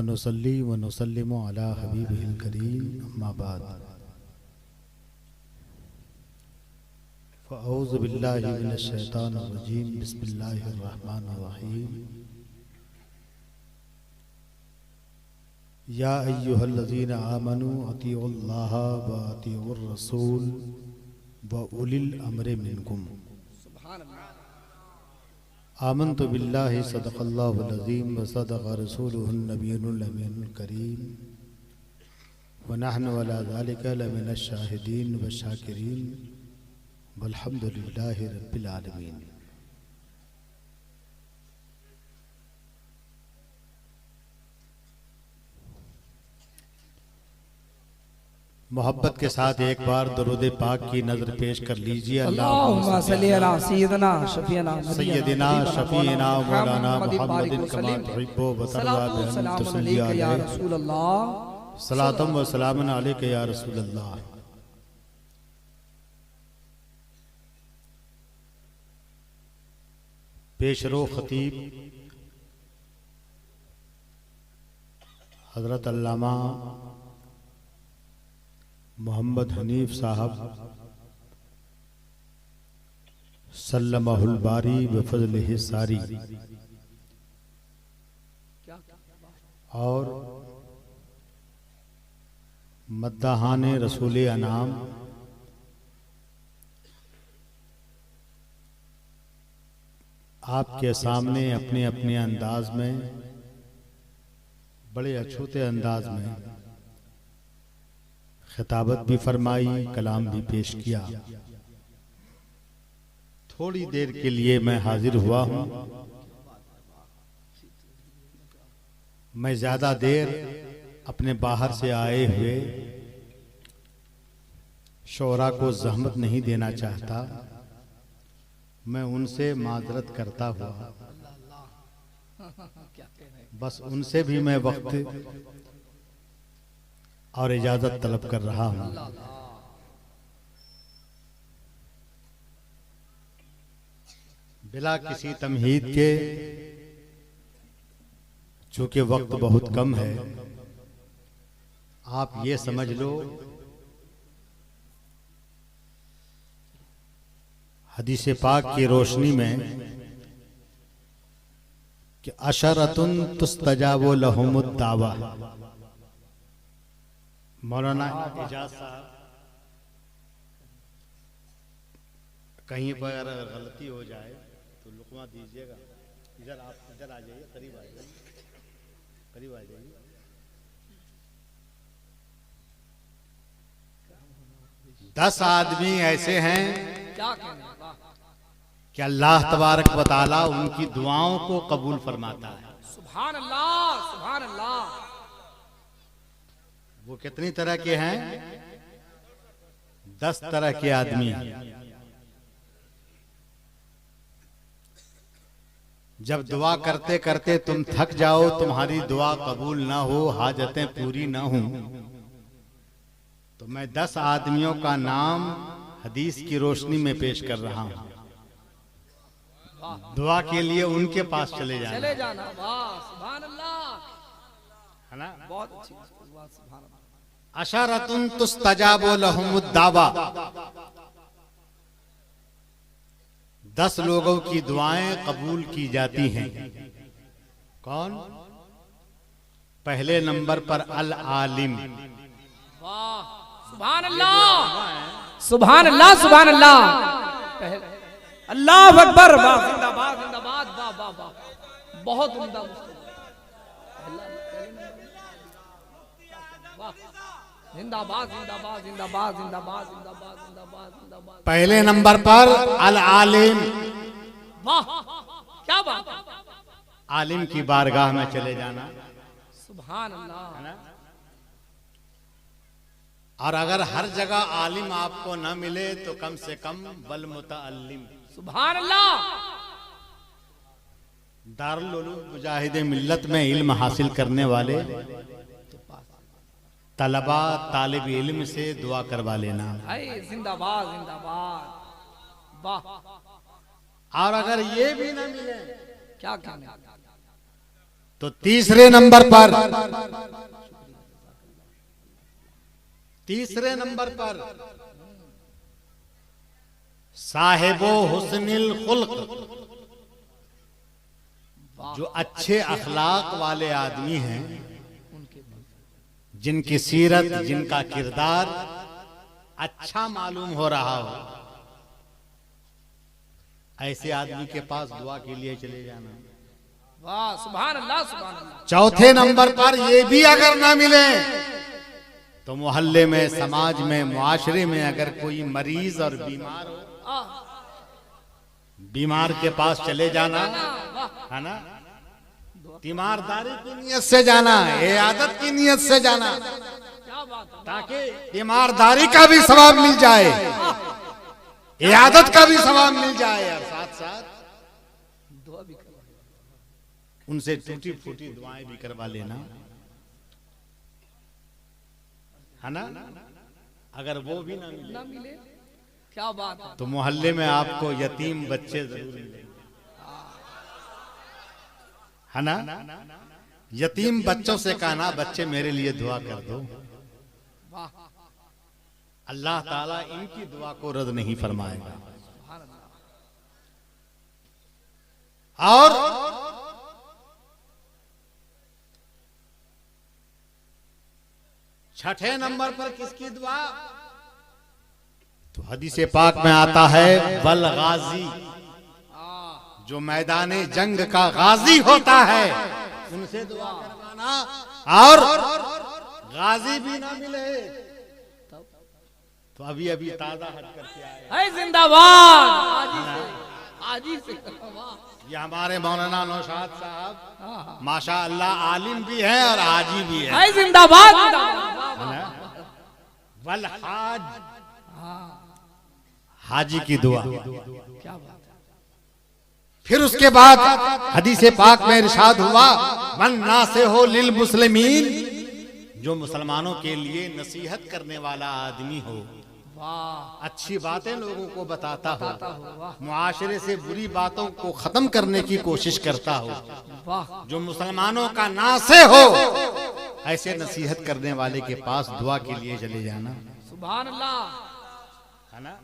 वनुसल्ली वनुसल्लिमु अला हबीबिल करीम अम्मा बाद फ़अऊज़ु बिल्लाहि मिनश शैतानिर रजीम बिस्मिल्लाहिर रहमानिर रहीम या अय्युहल्लज़ीना आमनू अतीउल्लाह व अतीउर रसूल व उलिल अम्रि मिनकुम आमन्तु बिल्लाहि सदक़ल्लाहुल अज़ीम व सदक़ रसूलुहुन नबियुल अमीनुल करीम व नहनु अला ज़ालिका लमिनश शाहिदीन व शाकिरीन वल्हम्दुलिल्लाहि रब्बिल आलमीन। मोहब्बत के साथ एक बार दरूद पाक की नजर पेश कर लीजिए। अल्लाहुम्मा सल्ली अला सय्यिदना शफीना सय्यदिना शफीना मौलाना मुहम्मदिन कमा तुहिब्बु व तरज़ा बिअन तुसल्ली या अलैहि रसूल अल्लाह सलातम व सलामुन अलैका या रसूल अल्लाह। पेशरो खतीब हजरत अल्लामा मोहम्मद हनीफ साहब सल्लमहुल बारी व फज़लिहि सारी और मद्दाहाने रसूल अनाम आपके सामने अपने अपने अंदाज में बड़े अछूते अंदाज में खिताबत भी फरमाई, कलाम भी पेश किया। थोड़ी देर के लिए मैं हाजिर हुआ हूं। मैं ज्यादा देर अपने बाहर से आए हुए शोरा को जहमत नहीं देना चाहता। मैं उनसे माजरत करता हुआ बस उनसे भी मैं वक्त और इजाजत तलब कर रहा हूं। बिला किसी तमहीद के, चूंकि वक्त बहुत कम है, आप ये समझ लो हदीस पाक की रोशनी में कि अशरतुन तुस्तजाबु लहुमुद दावा। मौलाना इजाज साहब कहीं पर अगर गलती हो जाए तो लुकमा दीजिएगा। इधर आप इधर आ जाइए, करीब आ जाइए, करीब आ जाइए। 10 आदमी ऐसे हैं कि अल्लाह तबारक व तआला उनकी दुआओं को कबूल फरमाता है। सुभान अल्लाह, सुभान अल्लाह। वो कितनी तरह के हैं? 10 तरह के आदमी। जब दुआ करते करते तुम थक जाओ, तुम्हारी दुआ कबूल ना हो, हाजतें पूरी ना हो, तो मैं 10 आदमियों का नाम हदीस की रोशनी में पेश कर रहा हूं। दुआ के लिए उनके पास चले जाना। वाह, सुभान अल्लाह, है ना? बहुत अच्छी बात, सुभान अल्लाह। अशरतुन तुस्तजाबु लहुमुद दावा। 10 लोगों की दुआएं कबूल की जाती हैं। कौन? पहले नंबर पर अल आलिम। वाह, सुभान अल्लाह, सुभान अल्लाह, सुभान अल्लाह। अल्लाह अकबर, वाह, जिंदाबाद, जिंदाबाद, वाह वाह वाह, बहुत उम्दा। जिंदाबाद, जिंदाबाद, जिंदाबाद, जिंदाबाद, जिंदाबाद, जिंदाबाद, जिंदाबाद। पहले नंबर पर अल आलिम। वाह, क्या बात। आलिम की बारगाह में चले जाना। सुभान अल्लाह। है ना? और अगर हर जगह आलिम आपको न मिले तो कम से कम वल मुतअल्लिम। सुभान अल्लाह। दारुल उलूम मुजाहिदे मिल्लत में इल्म हासिल करने वाले तलबा तालिब इल्म से दुआ करवा लेना। जिंदाबाद, जिंदाबाद, वाह। और अगर ये भी ना मिले, क्या कहने, तो तीसरे नंबर पर साहिबो हुस्निल खुल्क, जो अच्छे अखलाक वाले आदमी हैं, जिनकी सीरत, जिनका किरदार अच्छा मालूम हो रहा हो, ऐसे आदमी के पास दुआ के लिए चले जाना। वाह, सुभान अल्लाह, सुभान अल्लाह। चौथे नंबर पर ये भी अगर ना मिले तो मोहल्ले में, समाज में, मुआशरे में अगर कोई मरीज और बीमार हो, बीमार के पास चले जाना, है ना, तीमारदारी की नियत से जाना, इयादत की नियत से जाना, ताकि तीमारदारी का भी सवाब मिल जाए, इयादत का भी सवाब मिल जाए, और साथ साथ दुआ भी करवा, उनसे टूटी फूटी दुआएं भी करवा लेना, है ना। अगर वो भी ना मिले क्या बात है, तो मोहल्ले में आपको यतीम बच्चे जरूर मिलेंगे, है ना। यतीम बच्चों से कहना, बच्चे मेरे लिए दुआ कर दो, अल्लाह ताला इनकी दुआ को रद्द नहीं फरमाएगा। और छठे नंबर पर किसकी दुआ? तो हदीस पाक में आता है, वल गाजी, जो मैदाने जंग का गाजी होता है, उनसे दुआ करवाना। और गाजी भी ना मिले तो अभी अभी ताजा हट करके आए है, जिंदाबाद, आजी से ये हमारे मौलाना नौशाद साहब माशा अल्लाह आलिम भी हैं और हाजी भी हैं। है, जिंदाबाद, वल हाज, हाजी की दुआ। क्या बात है। फिर उसके बाद हदीस पाक में इरशाद हुआ, मन नासे हो लिल मुस्लिमीन, जो मुसलमानों के लिए नसीहत करने वाला आदमी हो, अच्छी बातें लोगों को बताता हो, मुआशरे से बुरी बातों को खत्म करने की कोशिश करता हो, जो मुसलमानों का नासे हो, ऐसे नसीहत करने वाले के पास दुआ के लिए चले जाना। सुभान अल्लाह, है ना।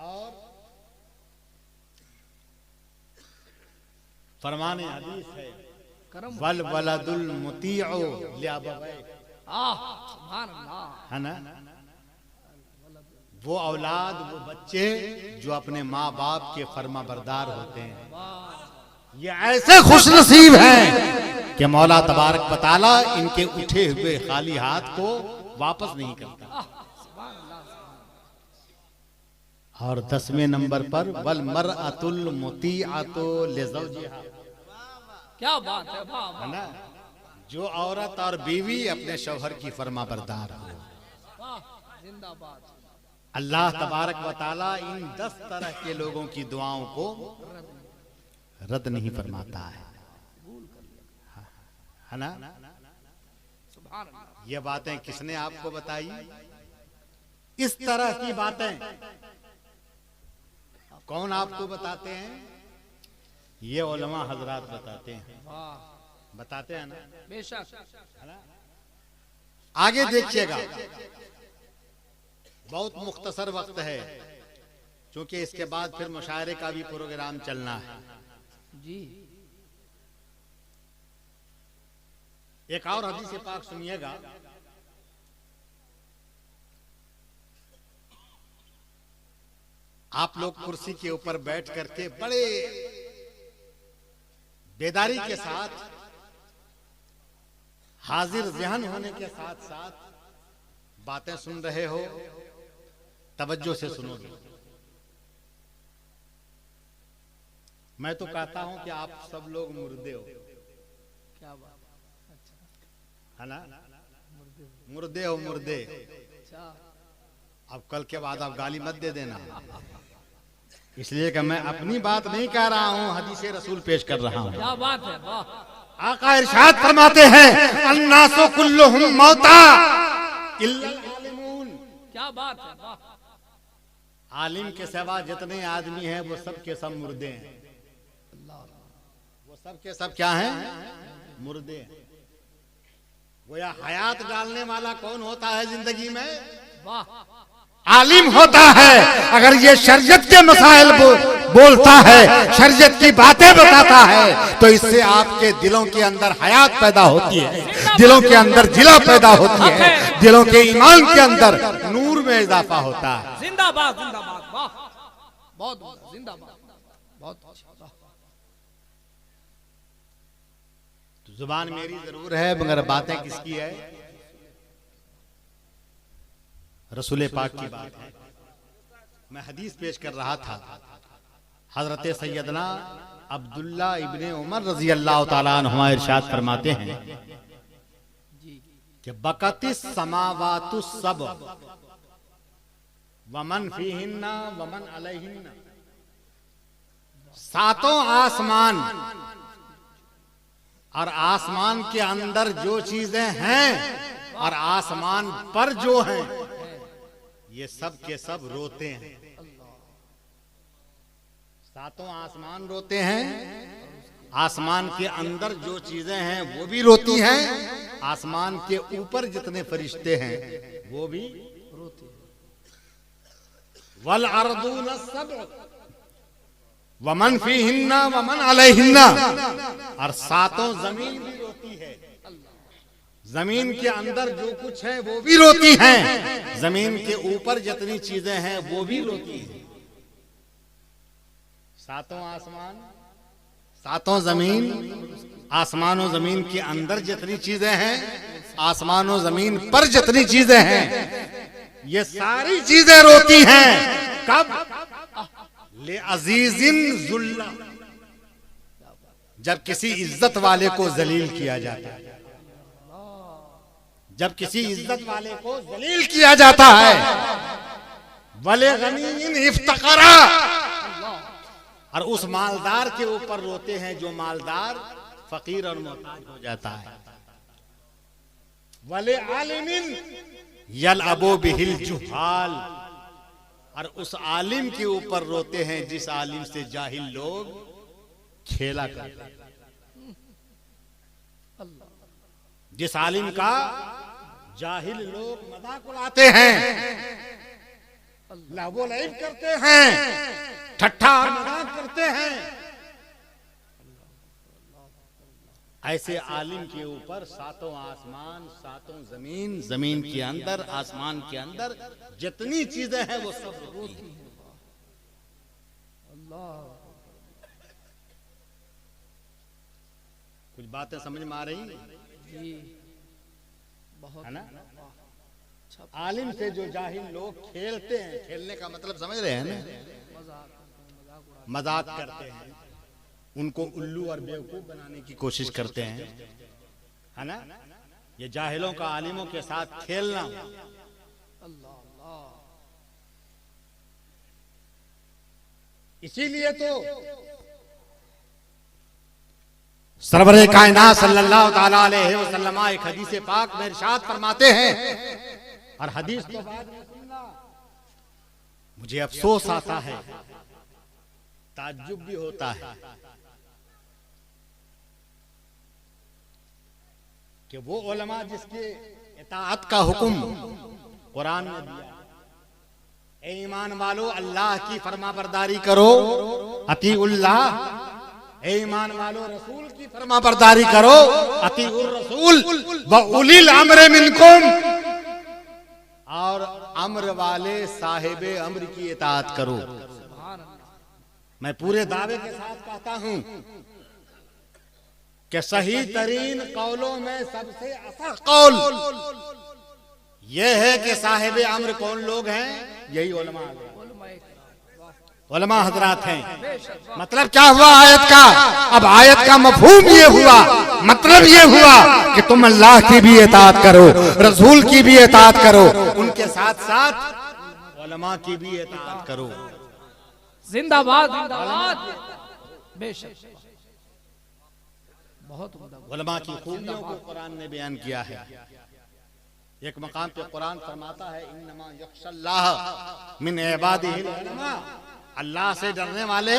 और फरमाने हदीस है, वल वलदुल मुतीउ लिअबवै, सुभान अल्लाह, है ना। वो औलाद, वो बच्चे जो अपने माँ बाप के फर्मा बरदार होते हैं, ये ऐसे खुश नसीब हैं कि मौला तबारक व तआला इनके उठे हुए खाली हाथ को वापस नहीं करता। और 10वें नंबर पर वल मरअतुल मुतीअतु लिज़ौजिहा, क्या बात है, है ना, जो औरत और बीवी अपने शौहर की फर्मा बरदार हो। जिंदाबाद। अल्लाह तबारक व तआला इन 10 तरह के लोगों की दुआओं को रद्द नहीं फरमाता है ना। ये बातें किसने आपको बताई? इस तरह की बातें कौन आपको बताते हैं? ये उलमा हजरात बताते हैं, बताते हैं ना, बेशक, है ना। आगे देखिएगा, बहुत मुख्तसर वक्त है, क्योंकि इसके बाद फिर मुशायरे का भी प्रोग्राम चलना है जी। एक और हदीस पाक सुनिएगा, आप लोग कुर्सी के ऊपर बैठ करके बड़े बेदारी के साथ, हाजिर ज़हन होने के साथ साथ बातें सुन रहे हो, तवज्जो से सुनोगे। मैं तो कहता हूं कि आप सब लोग मुर्दे हो। क्या बात, अच्छा, है ना, मुर्दे हो, मुर्दे। अच्छा, अब कल के बाद आप गाली मत दे देना, इसलिए कि मैं अपनी बात नहीं कह रहा हूं, हदीस रसूल पेश कर रहा हूं। क्या बात है, वाह। आका इरशाद फरमाते हैं, अन्नासु कुल्लुहुम मौता इल्ला आलिमून। क्या बात है, वाह। आलिम के सिवा जितने आदमी हैं वो सब के सब मुर्दे हैं। वो सब के सब क्या हैं? मुर्दे हैं। गोया हयात डालने वाला कौन होता है जिंदगी में? वाह आलिम होता है। अगर ये शरीयत के मसाइल बोलता है, शरीयत की बातें बताता है, तो इससे आपके दिलों के अंदर हयात पैदा होती है, दिलों के अंदर जिला पैदा होती है, दिलों के ईमान के अंदर नूर में इजाफा होता है। जिंदाबाद जिंदाबाद, वाह बहुत जिंदाबाद, बहुत अच्छा। तो जुबान मेरी जरूर है, मगर बातें किसकी है? रसूल पाक की बात है। मैं हदीस पेश कर रहा था, हजरत सैयदना अब्दुल्ला इब्ने उमर रजी अल्लाह ताला अन्हुमा इरशाद फरमाते हैं कि बकतिस समावातु सब वमन फीहिन्ना वमन अलैहिन्ना, सातों आसमान और आसमान के अंदर जो चीजें हैं और आसमान पर जो हैं, ये सब के सब रोते हैं। सातों आसमान रोते हैं, आसमान के अंदर जो चीजें हैं वो भी रोती हैं, आसमान के ऊपर जितने फरिश्ते हैं वो भी रोते हैं। वल अर्दून सब वमन फीहिन्ना वमन अलैहिन्ना, और सातों जमीन भी रोती है। जमीन के अंदर जो कुछ है वो भी रोती हैं, जमीन के ऊपर जितनी चीजें हैं वो भी रोती हैं। सातों आसमान, सातों जमीन, आसमान और जमीन के अंदर जितनी चीजें हैं, आसमान और जमीन पर जितनी चीजें हैं, ये सारी चीजें रोती हैं। कब? ले अजीजिन जुल्ला, जब किसी इज्जत वाले को जलील किया जाता है, जब किसी इज्जत वाले को जलील किया जाता है। वले गनीन इफ्तकरा, और उस मालदार के ऊपर रोते हैं जो मालदार फकीर और मोहताज हो जाता है। वले आलिमिन यलअबु बिहिल जुहाल, और उस आलिम के ऊपर रोते हैं जिस आलिम से जाहिल लोग खेला करते हैं, जिस आलिम का जाहिल लोग मजाक उड़ाते हैं, लहबो लईब करते हैं, ठट्ठा और मजाक करते हैं, ऐसे आलिम के ऊपर सातों आसमान, सातों जमीन, जमीन के अंदर, आसमान के अंदर जितनी चीजें हैं वो सब रोती हैं। कुछ बातें समझ में आ रही जी, बहुत है ना? आलिम से जो जाहिल लोग खेलते हैं, खेलने का मतलब समझ रहे हैं ना, मजाक करते हैं, उनको उल्लू और बेवकूफ बनाने की कोशिश करते हैं, है ना? ये जाहिलों का आलिमों के साथ खेलना। इसीलिए तो सरवरे कायनात सल्लल्लाहु ताला अलैहि वसल्लम एक हदीस पाक में इरशाद फरमाते हैं, और हदीस तो बाद में सुनना, मुझे अफसोस आता है, ताज्जुब भी होता है कि वो उलमा जिसके इताअत का हुक्म कुरान ने दिया, ए ईमान वालो अल्लाह की फरमाबरदारी करो, अतीउल्लाह, ए ईमान वालो रसूल की फरमाबरदारी करो, अतीउर रसूल व उलिल अम्र मिनकुम, और अम्र वाले साहिबे अम्र की इताअत करो। मैं पूरे दावे के साथ कहता हूं कि सही तरीन कौलों में सबसे असह कौल यह है कि साहिबे अम्र कौन लोग हैं? यही उलमा हजरात हैं। मतलब क्या हुआ आयत का? अब आयत का मफहूम ये हुआ, मतलब ये हुआ कि तुम अल्लाह की भी इताअत करो, रसूल की भी इताअत करो, उनके साथ साथ उलमा की भी इताअत करो। जिंदाबाद जिंदाबाद, बेशक बहुत उलमा की खूबियों को कुरान ने बयान किया है। एक मकाम पे कुरान फरमाता है, इन्नमा यख्शल्लाह मिन इबादिहिल उलमा, अल्लाह से डरने वाले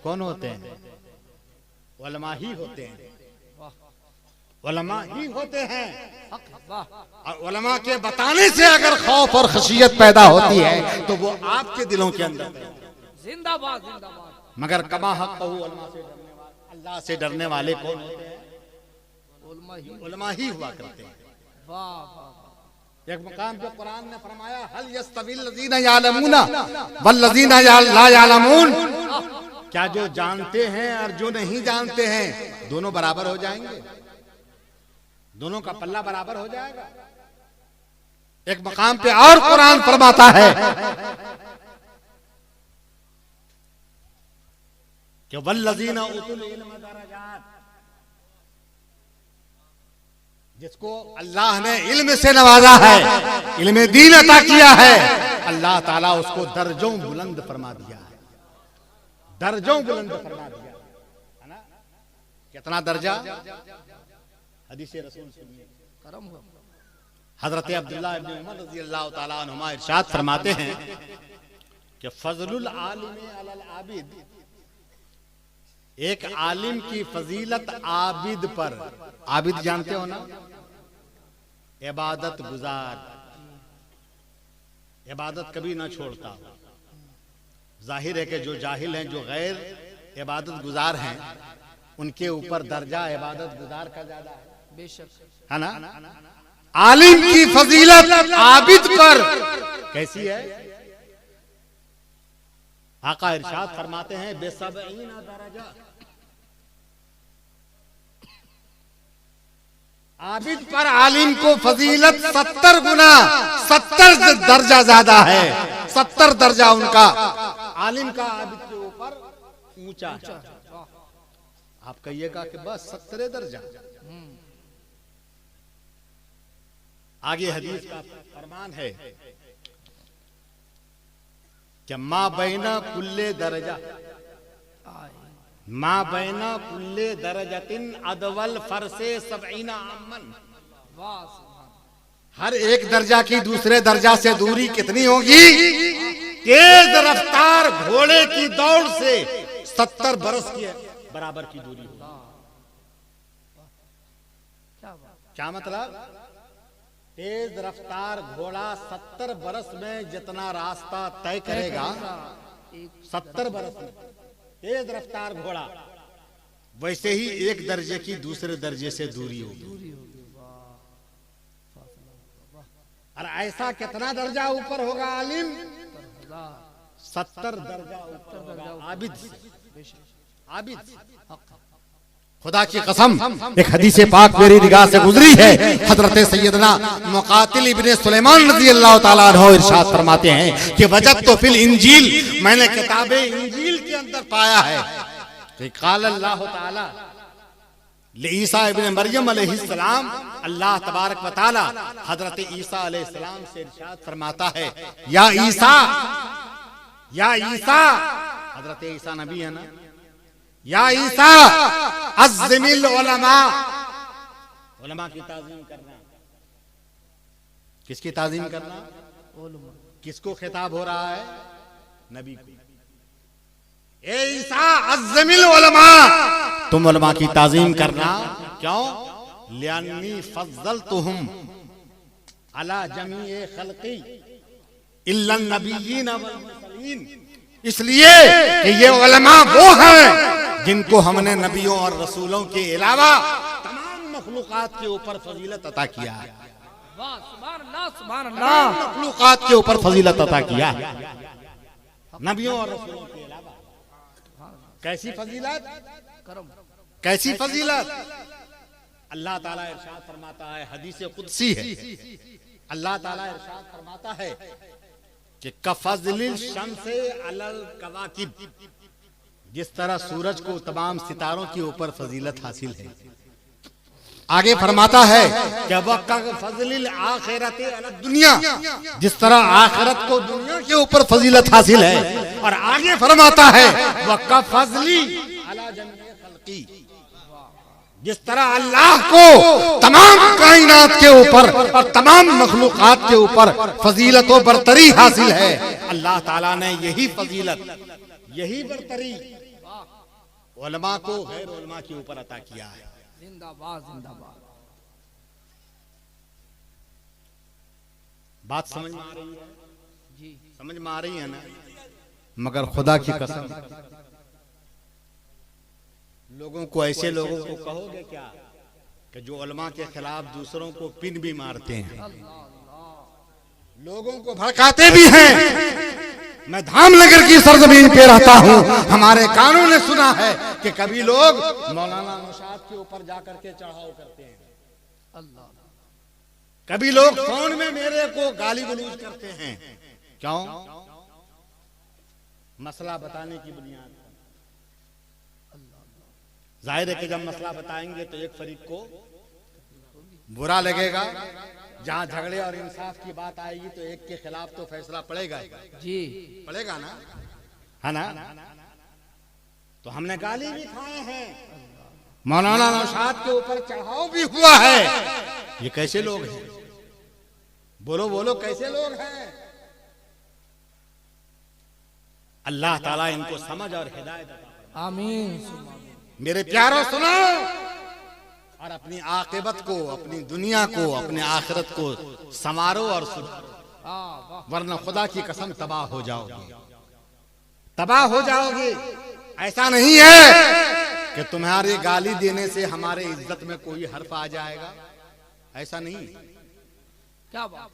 कौन होते हैं? उलमा ही होते हैं। उलमा ही होते हैं। वाह, और उलमा के बताने से अगर खौफ और खशियत पैदा होती है तो वो आपके दिलों के अंदर है। जिंदाबाद जिंदाबाद। मगर कमा हक कहू अल्लाह से डरने वाले कौन होते हैं? उलमा ही हुआ करते हैं। वाह वाह। एक मकाम पे कुरान ने फरमाया हल यस्तविल लज़ीना यालमूना वल लज़ीना ला यालमून, क्या जो जानते हैं और जो नहीं जानते हैं दोनों बराबर हो जाएंगे? दोनों का पल्ला बराबर हो जाएगा? एक मकाम पे और कुरान फरमाता है कि वल्लज़ीना उतुल इल्म दरजात, जिसको अल्लाह ने इल्म से नवाजा है, इल्म दीन अता किया है, अल्लाह ताला उसको दर्जों बुलंद फरमा दिया है। दर्जों बुलंद फरमा दिया है ना? कितना दर्जा? हदीस रसूल सुनिए। हजरत अब्दुल्लाह इब्न उमर रज़ी अल्लाह ताला अन्हुमा इरशाद फरमाते हैं कि फज़लुल आलिम अलल आबिद, एक आलिम की फजीलत आबिद पर, आबिद जानते हो ना? इबादत गुजार, इबादत कभी ना छोड़ता हो। जाहिर है कि जो जाहिल हैं, जो गैर इबादत गुजार हैं, उनके ऊपर दर्जा इबादत गुजार का ज्यादा है। बेशक है ना? आलिम की फजीलत आबिद पर कैसी है? आका इरशाद फरमाते हैं बेसबईना दरजा, आबिद पर आलिम को फजीलत 70 गुना, 70 दर्जा ज्यादा है। 70 दर्जा उनका आलिम का आबिद के ऊपर ऊंचा है। आप कहिएगा कि बस 70 दर्जा। आगे हदीस का फरमान है कि माँ बैना कुल्ले दर्जा, माँ बैना कुल्ले दरजतिन अदवल फरसे सबईना आमन, हर एक दर्जा की दूसरे दर्जा से दूरी कितनी होगी? तेज रफ्तार घोड़े की दौड़ से 70 बरस की बराबर की दूरी होगी। क्या मतलब? तेज रफ्तार घोड़ा 70 बरस में जितना रास्ता तय करेगा, 70 बरस में तेज रफ्तार घोड़ा, वैसे ही एक दर्जे की दूसरे दर्जे से दूरी होगी। और ऐसा कितना दर्जा ऊपर होगा आलिम? 70 दर्जा ऊपर होगा आबिद से। आबिद, खुदा की कसम, एक हदीस पाक मेरी निगाह से गुजरी है। हजरत सैयदना मुकातिल इब्ने सुलेमान रज़ी अल्लाह ताला अन्हु इरशाद फरमाते हैं कि वजद तो फिल इंजील, मैंने किताबे इंजील के अंदर पाया है कि क़ाल अल्लाह ताला ईसा इब्ने मरियम अलैहिस्सलाम, अल्लाह तबारक व तआला हजरत ईसा अलैहिस्सलाम से इरशाद फरमाता है या ईसा, या ईसा, हजरत ईसा नबी है ना, या ईसा अज़्ज़िमिल उलमा, उलमा की ताज़ीम करना। किसकी ताज़ीम करना? किसको खिताब हो रहा है? नबी को। ए ईसा अज़्ज़िमिल उलमा, तुम उलमा की ताज़ीम करना। क्यों? लिअन्नी फ़ज़्ज़लतुहुम अला जमीए खल्क़ी इल्ला नबिय्यीन वल मुरसलीन, इसलिए कि ये उलमा वो हैं जिनको हमने नबियों और रसूलों के अलावा तमाम मखलूकात के ऊपर फजीलत अता किया है। वाह, सुभान अल्लाह, सुभान अल्लाह। मखलूकात के ऊपर फजीलत अता किया है, नबियों और रसूलों के अलावा। कैसी फजीलत? कैसी फजीलत? अल्लाह ताला इरशाद फरमाता है, हदीस कुदसी है, अल्लाह ताला इरशाद फरमाता है कि कफज़लिल शम्से अलल कवाकिब, जिस तरह सूरज को तमाम सितारों के ऊपर फजीलत हासिल है। आगे फरमाता है कि वक़फ़ज़लिल आखिरति अलद दुनिया, जिस तरह आखिरत को दुनिया के ऊपर फजीलत हासिल है। और आगे फरमाता है वक़फ़ज़ली अला जमीए खल्क़ी, जिस तरह अल्लाह को तमाम कायनात के ऊपर और तमाम मखलूकात के ऊपर फजीलत और बरतरी हासिल है, अल्लाह ताला ने यही फजीलत, यही बरतरी उलमा को गैर उलमा के ऊपर अता किया है। जिंदाबाद जिंदाबाद। बात समझ में आ रही है? जी समझ में आ रही है ना? मगर खुदा की कसम, लोगों को, ऐसे लोगों को कहोगे क्या कि जो उलमा के खिलाफ दूसरों को पिन भी मारते हैं, लोगों को भड़काते भी हैं। मैं धामनगर की सरजमीन पे रहता हूँ, हमारे कानों ने सुना है कि कभी लोग मौलाना नौशाद के ऊपर जाकर के चढ़ाव करते हैं, अल्लाह, कभी लोग फोन में मेरे को गाली गलौज करते हैं। क्यों? मसला बताने की बुनियाद पर। जाहिर है कि जब मसला बताएंगे तो एक फरीक को बुरा लगेगा, जहां झगड़े और इंसाफ की बात आएगी तो एक के खिलाफ तो फैसला पड़ेगा जी, पड़ेगा ना, है ना? तो हमने गाली भी खाए हैं, मौलाना नौशाद के ऊपर चढ़ाव भी हुआ है। ये कैसे लोग हैं? बोलो बोलो, कैसे लोग हैं? अल्लाह ताला इनको समझ और हिदायत अता फरमाए। आमीन। मेरे प्यारों सुनो, और अपनी आकिबत को, अपनी दुनिया को, अपने आखिरत को संवारो और सुधारो, वरना खुदा की कसम तबाह हो जाओगे, तबाह हो जाओगे। ऐसा नहीं है कि तुम्हारे गाली देने से हमारे इज्जत में कोई हर्फ आ जाएगा, ऐसा नहीं। क्या बात?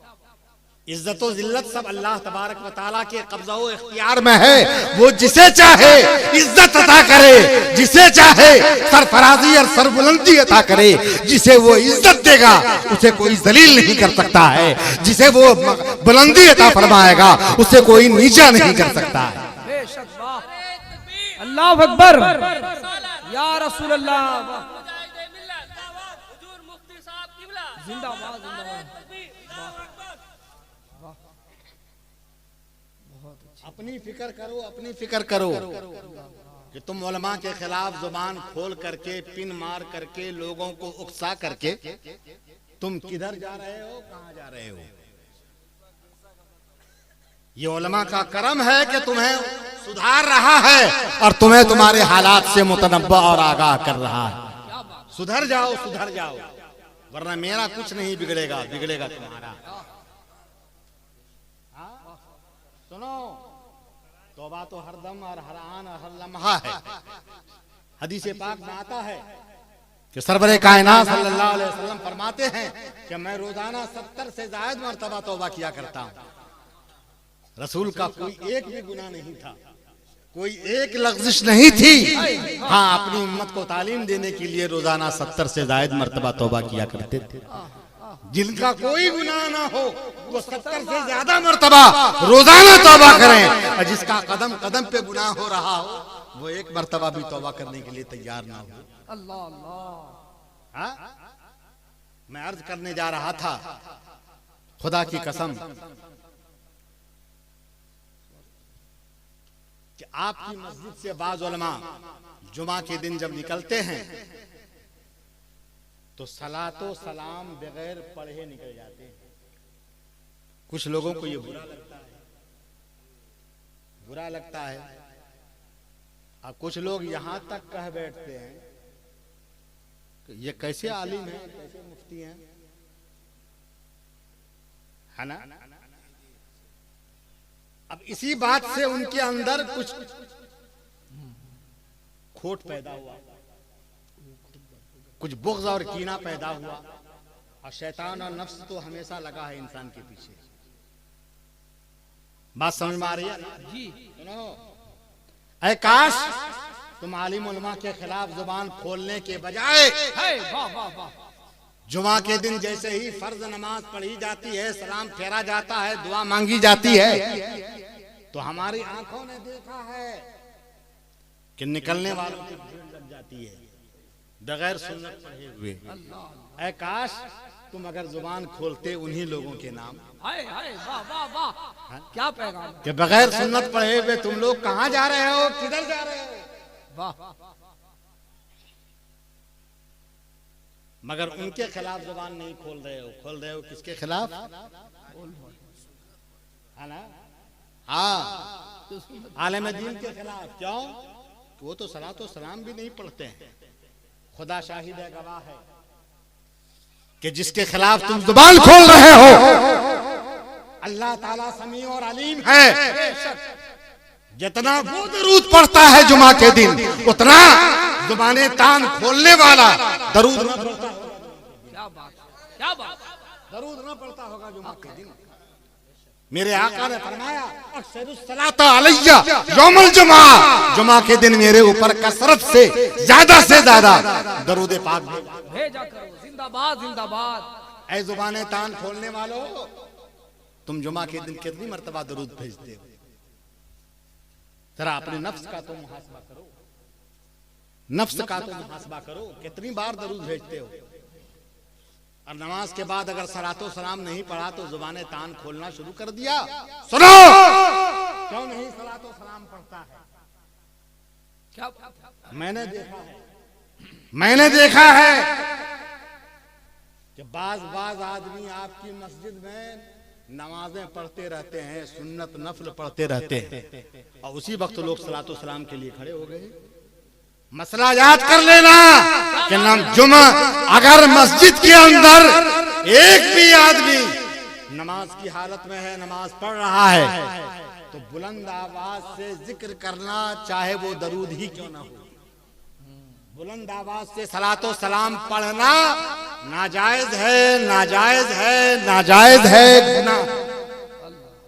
इज्जत और जिल्लत सब अल्लाह तबारक व तआला के कब्जा व इख्तियार में है। वो जिसे चाहे इज्जत अता करे, जिसे चाहे सरफराजी और सरबुलंदी अता करे। जिसे वो इज्जत देगा उसे कोई जलील नहीं कर सकता है, जिसे वो बुलंदी अता फरमाएगा उसे कोई नीचा नहीं कर सकता है। बेशक, वाह, अल्लाह अकबर, या रसूल अल्लाह, जिंदाबाद जिंदाबाद। अपनी फिक्र करो, अपनी फिक्र करो कि तुम उलमा के खिलाफ जुबान खोल करके, पिन मार करके, लोगों को उकसा करके तुम किधर जा रहे हो, कहां जा रहे हो? ये उलमा का करम है कि तुम्हें सुधार रहा है और तुम्हें तुम्हारे हालात से मुतनब्बा और आगाह कर रहा है। सुधर जाओ, सुधर जाओ, वरना मेरा कुछ नहीं बिगड़ेगा, बिगड़ेगा तुम्हारा। सुनो, तौबा तो हर दम और हर आन और हर लम्हा है। हदीस पाक में आता है कि सरवरे कायनात सल्लल्लाहु अलैहि वसल्लम फरमाते हैं कि मैं रोजाना 70 से ज्यादा मर्तबा तौबा किया करता हूँ। रसूल का कोई एक भी गुनाह नहीं था, कोई एक लग़्ज़िश नहीं थी। हाँ, अपनी उम्मत को तालीम देने के लिए रोजाना 70 से ज्यादा मर्तबा तौबा किया करते थे। जिनका कोई गुनाह ना हो वो 70 से ज्यादा मर्तबा रोजाना तौबा करें, और जिसका कदम कदम पे गुनाह हो रहा हो वो एक मर्तबा भी तौबा करने के लिए तैयार ना हो। अल्लाह अल्लाह। हाँ? मैं अर्ज करने जा रहा था, खुदा की कसम कि आपकी मस्जिद से बाज़ उलमा जुमा के दिन जब निकलते हैं तो सलातो सलाम बगैर पढ़े निकल जाते हैं। कुछ लोगों को ये बुरा लगता है, बुरा लगता है। और कुछ लोग यहां तक कह बैठते हैं कि ये कैसे आलिम है, कैसे मुफ्ती हैं, है ना? अब इसी बात से उनके अंदर कुछ खोट पैदा हुआ, कुछ बुग़्ज़ और कीना पैदा हुआ, और शैतान और नफ्स तो हमेशा लगा है इंसान के पीछे। बात समझ में आ रही है? जी, सुनो, ऐ काश तुम आलिम उलमा के खिलाफ जुबान खोलने के बजाय वाह वाह वाह, जुमा के दिन जैसे ही फर्ज नमाज पढ़ी जाती है, सलाम फेरा जाता है, दुआ मांगी जाती है, तो हमारी आंखों ने देखा है कि निकलने वालों की भीड़ लग जाती है बगैर सुन्नत पढ़े हुए। ऐ काश तुम अगर जुबान खोलते उन्हीं लोगों के नाम, हाय हाय, वाह वाह वाह, क्या पैगाम कि बगैर सुन्नत पढ़े हुए तुम लोग कहां जा रहे हो, किधर जा रहे हो? वाह, मगर उनके खिलाफ जुबान नहीं खोल रहे हो। खोल रहे हो किसके खिलाफ? है ना? हाँ, आलिम दीन के खिलाफ। क्यों? वो तो सलातो सलाम भी नहीं पढ़ते हैं। खुदा शाहिद है, गवाह है, कि जिसके खिलाफ तुम जुबान खोल रहे हो अल्लाह ताला समी और अलीम है। जितना वो दरूद पढ़ता है जुमा के दिन, उतना जुबाने तान खोलने वाला दरूद न पढ़ता। क्या बात, क्या बात, दरूद न पढ़ता होगा जुमा के दिन। मेरे आका ने फरमाया अक्सरुस्सलाता अलैया यौमुल जुमा, जुमा के दिन मेरे ऊपर कसरत से ज्यादा दरूद पाक भेजा करो। जिंदाबाद जिंदाबाद। ऐ जुबाने तान खोलने वालों, तुम जुमा के दिन कितनी मर्तबा दरूद भेजते हो? जरा अपने नफ्स का तो मुहासबा करो, नफ्स का तो मुहासबा करो, कितनी बार दरूद भेजते हो? और नमाज के बाद अगर सलातो सलाम नहीं पढ़ा तो जुबाने तान खोलना शुरू कर दिया। सुनो, क्यों नहीं सलातो सलाम पढ़ता है? क्या मैंने देखा है कि बाज आदमी आपकी मस्जिद में नमाजें पढ़ते रहते हैं, सुन्नत नफल पढ़ते रहते हैं, और उसी वक्त लोग सलातो सलाम के लिए खड़े हो गए। मसला याद कर लेना कि नाम जुमा, अगर मस्जिद के अंदर एक भी आदमी नमाज की हालत में है, नमाज पढ़ रहा है, तो बुलंद आवाज से जिक्र करना, चाहे वो दरूद ही क्यों ना हो, बुलंद आवाज से सलातो सलाम पढ़ना नाजायज है, नाजायज है, नाजायज है, गुनाह,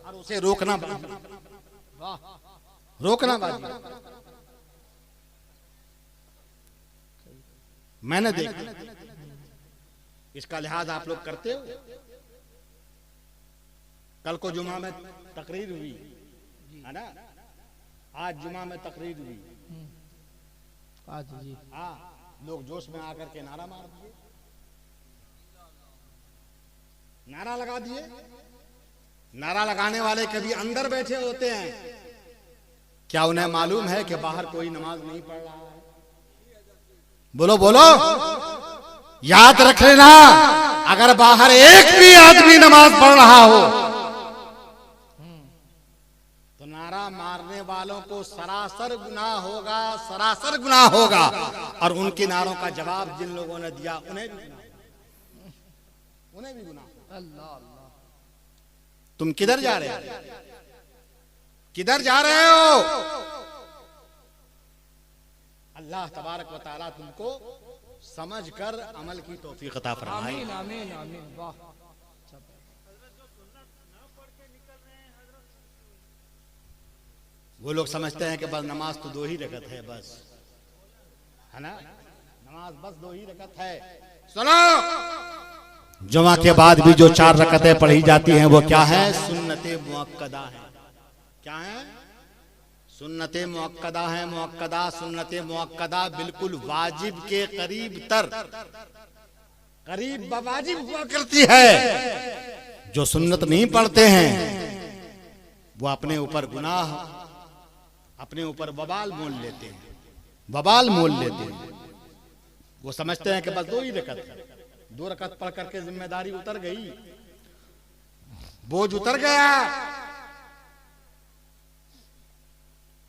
और उसे रोकना बाजी। मैंने देखा, इसका लिहाज आप लोग करते हो? कल को जुमा में तकरीर हुई है ना, आज जुमा में तकरीर हुई, हाँ, लोग जोश में आकर के नारा मार दिए, नारा लगा दिए। नारा लगाने वाले कभी अंदर बैठे होते हैं, क्या उन्हें मालूम है कि बाहर कोई नमाज नहीं पढ़ रहा है? बोलो बोलो, याद रख लेना, अगर बाहर एक भी आदमी नमाज पढ़ रहा हो तो नारा मारने वालों को सरासर गुनाह होगा, सरासर गुनाह होगा, और उनके नारों का जवाब जिन लोगों ने दिया उन्हें भी गुनाह। तुम किधर जा रहे हो? किधर जा रहे हो? अल्लाह तबारक व तआला तुमको समझकर अमल की तौफीक अता फरमाए। आमीन आमीन आमीन। वाह, वो लोग समझते हैं कि बस नमाज तो 2 ही रकत है, बस, है ना, नमाज बस 2 ही रकत है। सुनो, जुमा के बाद भी जो 4 रकतें पढ़ी जाती हैं वो क्या है? सुन्नते मुअक्कदा है। क्या है? सुन्नते मुअक्कदा है। मुअक्कदा, सुन्नते मुअक्कदा बिल्कुल वाजिब के करीब बवाजिब हुआ करती है। जो सुन्नत नहीं पढ़ते हैं वो अपने ऊपर गुनाह, अपने ऊपर बवाल मोल लेते हैं, बवाल मोल लेते हैं। वो समझते हैं कि बस 2 ही रकत है, 2 रकत पढ़ करके जिम्मेदारी उतर गई, बोझ उतर गया।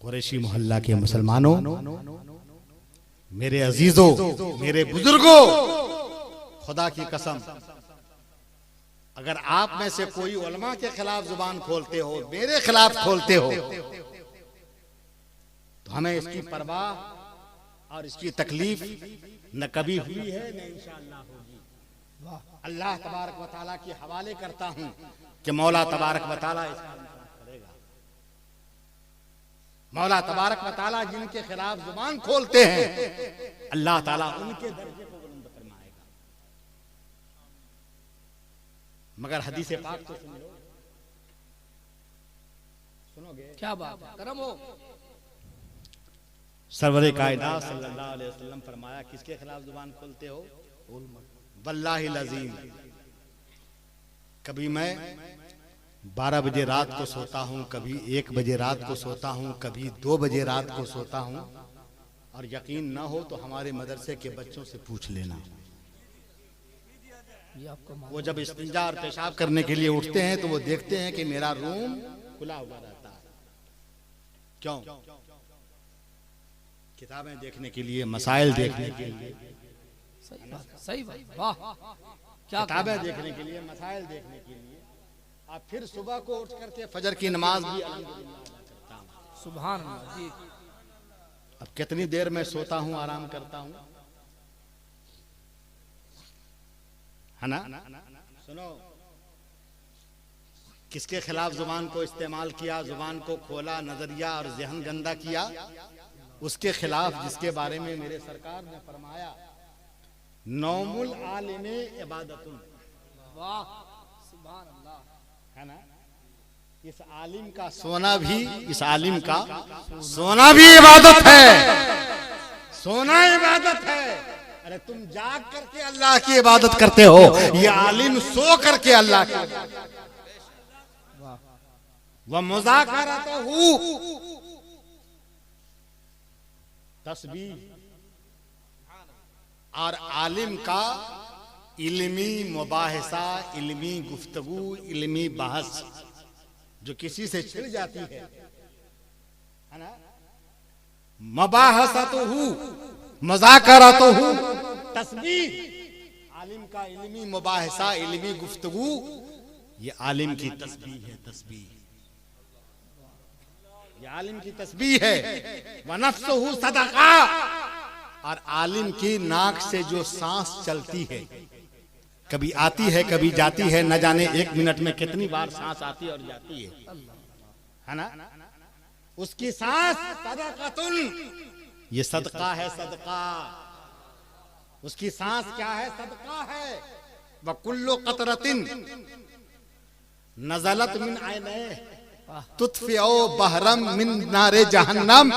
कुरैशी मोहल्ला के मुसलमानों, मेरे अजीजों, मेरे बुजुर्गों, खुदा की कसम, अगर आप में से कोई उलमा के खिलाफ जुबान खोलते हो, मेरे खिलाफ खोलते हो, तो हमें इसकी परवाह और इसकी तकलीफ न कभी हुई है, न इंशाअल्लाह होगी। अल्लाह तबारक व तआला के हवाले करता हूं कि मौला तबारक व तआला इसका करेगा। मौला तबारक व तआला जिनके खिलाफ जुबान खोलते हैं, अल्लाह ताला उनके दर्जे को बुलंद फरमाएगा। मगर हदीस पाक तो सुन लो, सुनोगे? क्या बात है, करम हो। सरवरे कायनात सल्लल्लाहु अलैहि वसल्लम फरमाया, किसके खिलाफ जुबान खोलते हो? वल्लाहि लज़ीम, कभी मैं 12 बजे रात को सोता हूँ, कभी 1 बजे रात को सोता हूँ, कभी 2 बजे रात को सोता हूँ, और यकीन ना हो तो हमारे मदरसे के बच्चों से पूछ लेना। वो जब इस्तिंजा और पेशाब करने के लिए उठते हैं तो वो देखते हैं कि मेरा रूम खुला हुआ रहता है। क्यों? किताबें देखने के लिए, मसाइल देखने के लिए। सही बात, वाह, क्या किताबें देखने के लिए, मसाइल देखने के लिए। और फिर सुबह को उठ करके फजर की नमाज भी सुभान अल्लाह जी। अब कितनी देर में सोता हूं, आराम करता हूं, है ना। सुनो, किसके खिलाफ जुबान को इस्तेमाल किया, जुबान को खोला, नजरिया और जहन गंदा किया, उसके खिलाफ जिसके बारे में मेरे सरकार ने फरमाया नौमुल आलिमे इबादतुन। वाह सुभान अल्लाह, है ना। इस आलिम का सोना भी, इस आलिम का सोना भी इबादत है, सोना इबादत है। अरे तुम जाग करके अल्लाह की इबादत करते हो, ये आलिम सो करके अल्लाह की। वह मुज़ाकरत हूँ, तस्बीह और आलिम का इल्मी मुबाहिसा, इल्मी गुफ्तगू, इल्मी बहस जो किसी से छिड़ जाती है ना, मबाहसतुहु मुज़ाकरतुहु तस्बीह। आलिम का इल्मी मुबाहिसा, इल्मी गुफ्तगू, ये आलिम की तस्बीह है, तस्बीह, ये आलिम की तस्बीह है। व नफ्सुहु सदका, और आलिम की नाक से जो सांस चलती है, कभी आती है कभी जाती है, न जाने एक मिनट में कितनी बार सांस आती है और जाती है ना। उसकी सांस सदकातुन, ये सदका है, सदका। उसकी सांस क्या है, सदका है। व कुल्लु कतरतिन नज़लत मिन ऐनैह तुत्फिउ बहरम मिन नारे जहन्नम।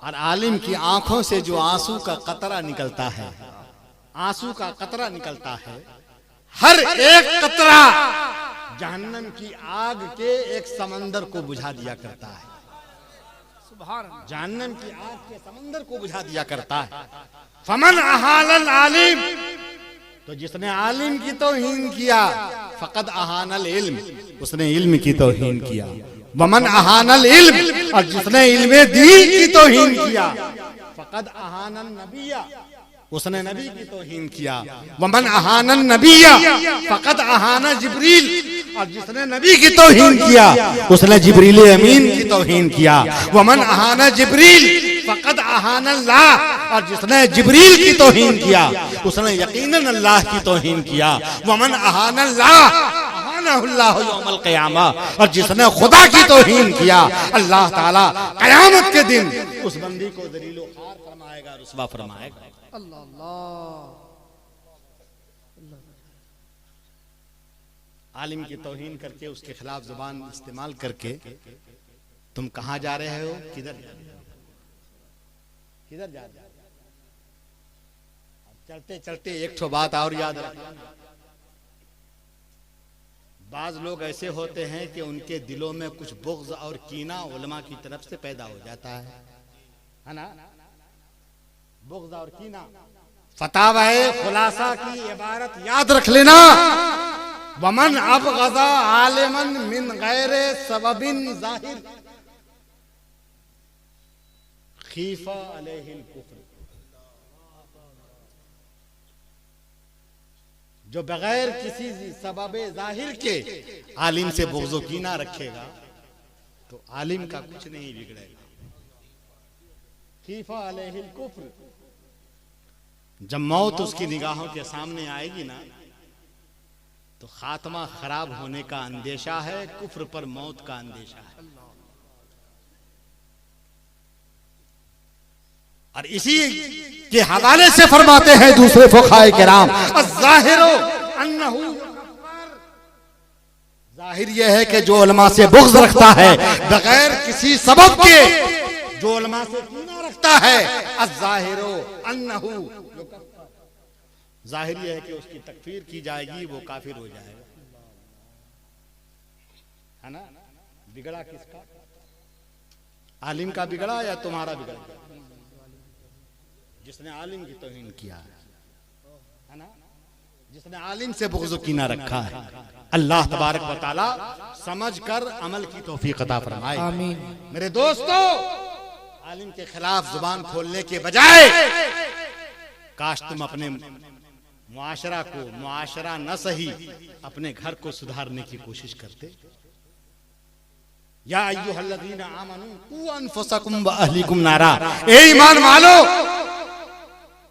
और आलिम की आंखों से जो आंसू का कतरा निकलता है, आंसू का कतरा निकलता है, हर एक कतरा जहन्नम की आग के एक समंदर को बुझा दिया करता है। सुभान अल्लाह, जहन्नम की आग के समंदर को बुझा दिया करता है। फमन अहानल आलिम, तो जिसने आलिम की तौहीन किया, फकद अहानल इल्म, उसने इल्म की तौहीन किया। वमन अहानल इल्म, और जिसने इल्मे दीन की तौहीन किया, फकद अहानन नबिया, उसने नबी की तौहीन किया। वमन अहानन नबिया फकद अहाना जिब्रील, और जिसने नबी की तौहीन किया उसने जिब्रील अमीन की तौहीन किया। वमन अहाना जिब्रील फकद अहाना अल्लाह, और जिसने जिब्रील की तौहीन किया उसने यकीनन अल्लाह की तौहीन किया। वमन अहाना अल्लाह यौमल क़यामा, और जिसने खुदा की तौहीन किया, अल्लाह ताला क़यामत के दिन उस बंदी को ज़लीलो ख़ार फरमाएगा, रुस्वा फरमाएगा। अल्लाह अल्लाह। आलिम की तौहीन करके, उसके खिलाफ जुबान इस्तेमाल करके तुम कहां जा रहे हो, किधर जा रहे हो, किधर जा रहे हो। चलते चलते एक ठो बात और याद रखना, बाज लोग ऐसे होते हैं कि उनके दिलों में कुछ बुग़्ज़ और कीना उलमा की तरफ से पैदा हो जाता है ना। बुग़्ज़ और कीना। फतावाए खुलासा की इबारत याद रख लेना, वमन अबग़ज़ा आलिमन मिन गैरे सबबिन ज़ाहिर खीफा अलैहिल कुफ्र। जो बगैर किसी सबबे ज़ाहिर के आलिम से बुग़्ज़ व कीना रखेगा तो आलिम का कुछ नहीं बिगड़ेगा। खीफा अलैहिल कुफ्र, जब मौत उसकी निगाहों के सामने आएगी ना, तो खात्मा खराब होने का अंदेशा है, कुफ्र पर मौत का अंदेशा है। और इसी के हवाले से फरमाते हैं दूसरे फुक़हाए किराम, अज़्ज़ाहिरु अन्नहु, जाहिर यह है कि जो उलमा से बुग़्ज़ रखता है बगैर किसी सबब के, जो उलमा से कीना रखता है, अज़्ज़ाहिरु अन्नहु, जाहिर यह है कि उसकी तकफीर की जाएगी, वो काफिर हो जाएगा, है ना। बिगड़ा किसका, आलिम का बिगड़ा या तुम्हारा बिगड़ा, जिसने आलिम की तौहीन किया है ना, जिसने आलिम से बुग़्ज़ कीना रखा है। अल्लाह तबारक व तआला समझ कर अमल की तौफीक अता फरमाए, आमीन। मेरे दोस्तों, आलिम के खिलाफ जुबान खोलने के बजाय काश तुम अपने मुआशरा को, मुआशरा न सही अपने घर को सुधारने की कोशिश करते। या अय्युहल्लज़ीना आमनू कू अनफुसकुम व अहलीकुम नारा, ए ईमान वालो,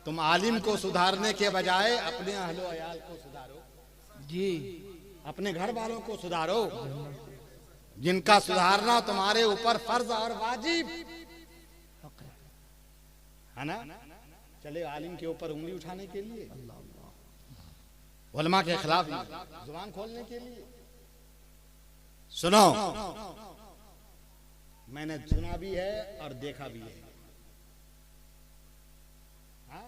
तुम आलिम को सुधारने के बजाय अपने अहलो अयाल को सुधारो जी, अपने घर वालों को सुधारो, जिनका सुधारना तुम्हारे ऊपर फर्ज और वाजिब है ना। चले आलिम के ऊपर उंगली उठाने के लिए, उलमा के खिलाफ जुबान खोलने के लिए। सुनो, मैंने सुना भी है और देखा भी है। हाँ?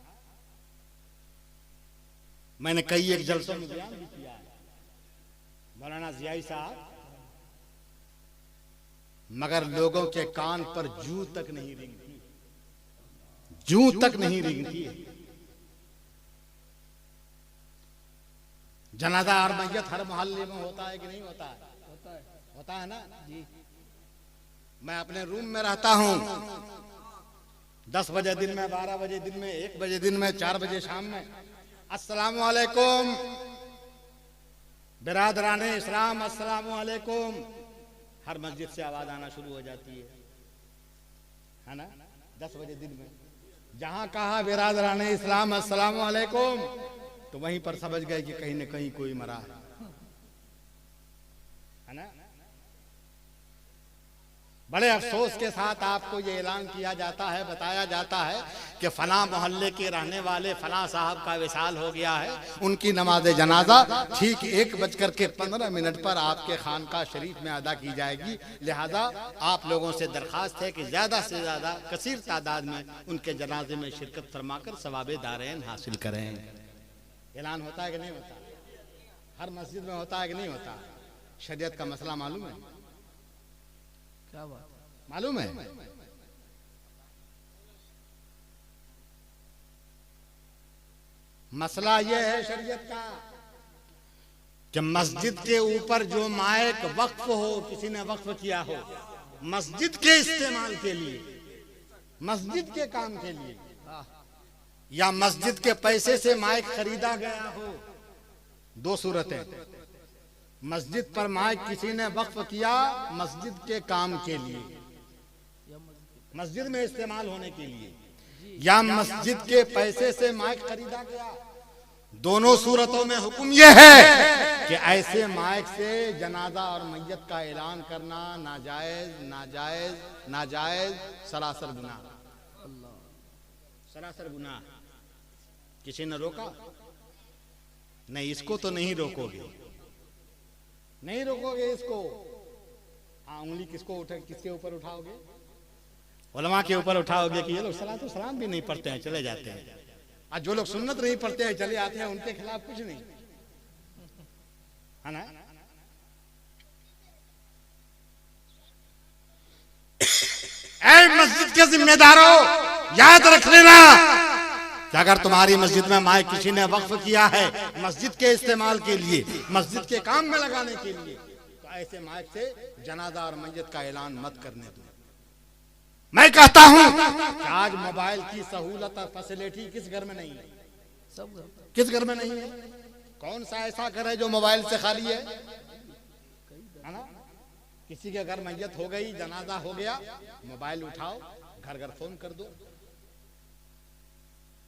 मैंने कई एक जलसों में बयान भी किया है, मौलाना जियाई साहब, मगर लोगों के कान पर जूं तक नहीं रेंगती, जूं तक नहीं रेंगती है। जनाजा और मैयत हर मोहल्ले में होता है कि नहीं होता है? होता है ना जी। मैं अपने रूम में रहता हूं, 10 बजे दिन में, 12 बजे दिन में, 1 बजे दिन में, 4 बजे शाम में, अस्सलाम वालेकुम बिरादराने इस्लाम, अस्सलाम वालेकुम, हर मस्जिद से आवाज आना शुरू हो जाती है ना। 10 बजे दिन में जहां कहा बिरादराने इस्लाम अस्सलाम वालेकुम, तो वहीं पर समझ गए कि कहीं न कहीं कोई मरा है ना। बड़े अफसोस के साथ आपको ये ऐलान किया जाता है, बताया जाता है कि फलां मोहल्ले के रहने वाले फलां साहब का विसाल हो गया है, उनकी नमाज जनाजा ठीक 1:15 पर आपके खानका शरीफ में अदा की जाएगी। लिहाजा आप लोगों से दरखास्त है कि ज्यादा से ज्यादा कसीर तादाद में उनके जनाजे में शिरकत फरमाकर सवाबे दारैन हासिल करें। ऐलान होता है कि नहीं होता? हर मस्जिद में होता है कि नहीं होता? शरीयत का मसला मालूम है? क्या बात मालूम है? मसला यह है शरीयत का कि मस्जिद के ऊपर जो माइक वक्फ हो, किसी ने वक्फ किया हो मस्जिद के इस्तेमाल के लिए, मस्जिद के काम के लिए, या मस्जिद के पैसे से माइक खरीदा गया हो, 2 सूरतें। मस्जिद पर माइक किसी ने वक्फ किया मस्जिद के काम के लिए, मस्जिद में इस्तेमाल होने के लिए, या मस्जिद के पैसे से माइक खरीदा गया, दोनों सूरतों में हुक्म यह है कि ऐसे माइक से जनाजा और मैयत का ऐलान करना नाजायज, नाजायज, नाजायज, सरासर गुनाह, सरासर गुनाह। किसी ने रोका नहीं, इसको तो नहीं रोकोगे, नहीं रोकोगे इसको। हाँ, उंगली किसको उठे, किसके ऊपर उठाओगे? उलमा के ऊपर उठाओगे कि ये लोग सलात सलाम भी नहीं पढ़ते हैं, चले जाते हैं। आज जो लोग सुन्नत नहीं पढ़ते हैं, चले आते हैं, उनके खिलाफ कुछ नहीं है ना। ऐ मस्जिद के जिम्मेदारों, याद रख लेना कि अगर तुम्हारी मस्जिद में माइक किसी ने वक्फ किया है मस्जिद के इस्तेमाल के लिए, मस्जिद के काम में लगाने के लिए, तो ऐसे माइक से जनाजा और मैयत का ऐलान मत करने दो। मैं कहता हूं कि आज मोबाइल की सहूलत और फैसिलिटी किस घर में नहीं है? सब किस घर में नहीं है? कौन सा ऐसा घर है जो मोबाइल से खाली है ना? किसी के घर मैयत हो गई, जनाजा हो गया, मोबाइल उठाओ, घर घर फोन कर दो।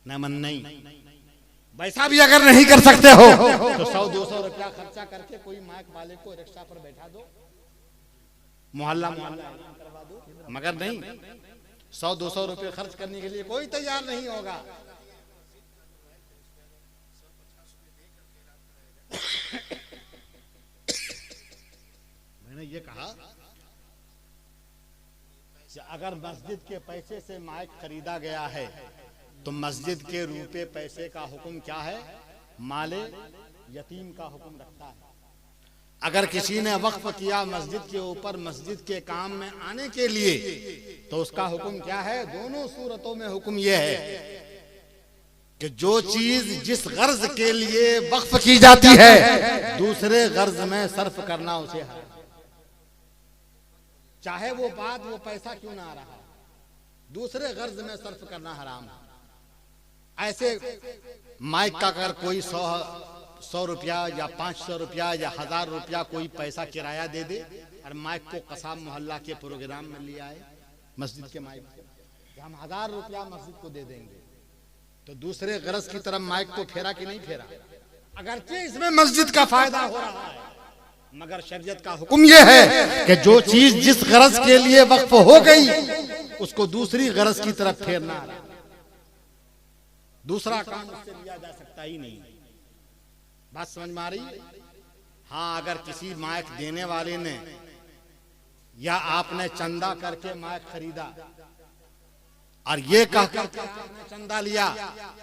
न मन नहीं, वैसा भी अगर नहीं कर सकते हो तो 100-200 रुपया खर्चा करके कोई माइक वाले को रिक्शा पर बैठा दो, मोहल्ला मोहल्ला करवा दो। मगर नहीं, 100-200 रुपये खर्च करने के लिए कोई तैयार नहीं होगा। मैंने ये कहा कि अगर मस्जिद के पैसे से माइक खरीदा गया है तो मस्जिद के रुपए पैसे का हुक्म क्या है? माले यतीम का हुक्म रखता है। अगर किसी ने वक्फ किया मस्जिद के ऊपर मस्जिद के काम में आने के लिए, तो उसका हुक्म क्या है? दोनों सूरतों में हुक्म यह है कि जो चीज जिस गर्ज के लिए वक्फ की जाती है दूसरे गर्ज में सर्फ करना उसे हराम, चाहे वो बात वो पैसा क्यों ना आ रहा, दूसरे गर्ज में सर्फ करना हराम है। ऐसे माइक का अगर कोई 100 रुपया या 500 रुपया या 1000 रुपया कोई पैसा किराया दे दे और माइक को कसाब मोहल्ला के प्रोग्राम में ले आए, मस्जिद के माइक को हम 1000 रुपया मस्जिद को दे देंगे, तो दूसरे गरज की तरफ माइक को फेरा कि नहीं फेरा? अगरचे इसमें मस्जिद का फायदा हो रहा है, मगर शरीयत का हुक्म यह है कि जो चीज जिस गरज के लिए वक्फ हो गई उसको दूसरी गरज की तरफ फेरना, दूसरा काम उससे लिया जा सकता ही नहीं। बात समझ में आ रही? हाँ, अगर किसी माइक देने वाले ने या आपने चंदा करके माइक खरीदा और ये कहकर आपने चंदा लिया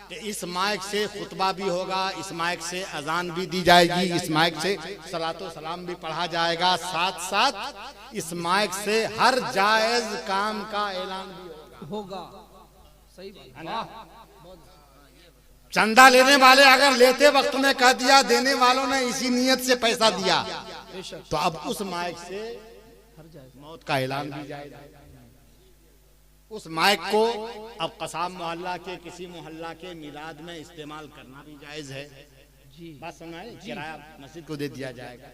कि इस माइक से खुतबा भी होगा, इस माइक से अजान भी दी जाएगी, इस माइक से सलातो सलाम भी पढ़ा जाएगा, साथ साथ इस माइक से हर जायज काम का ऐलान भी होगा। सही बात है ना? चंदा लेने वाले अगर लेते वक्त में कह दिया देने वालों ने इसी नियत से पैसा दिया, तो अब उस माइक से मौत का ऐलान भी जाएगा। उस माइक को अब कसाब मोहल्ला के किसी मोहल्ला के मिलाद में इस्तेमाल करना भी जायज है। बात समझाए? किराया मस्जिद को दे दिया जाएगा।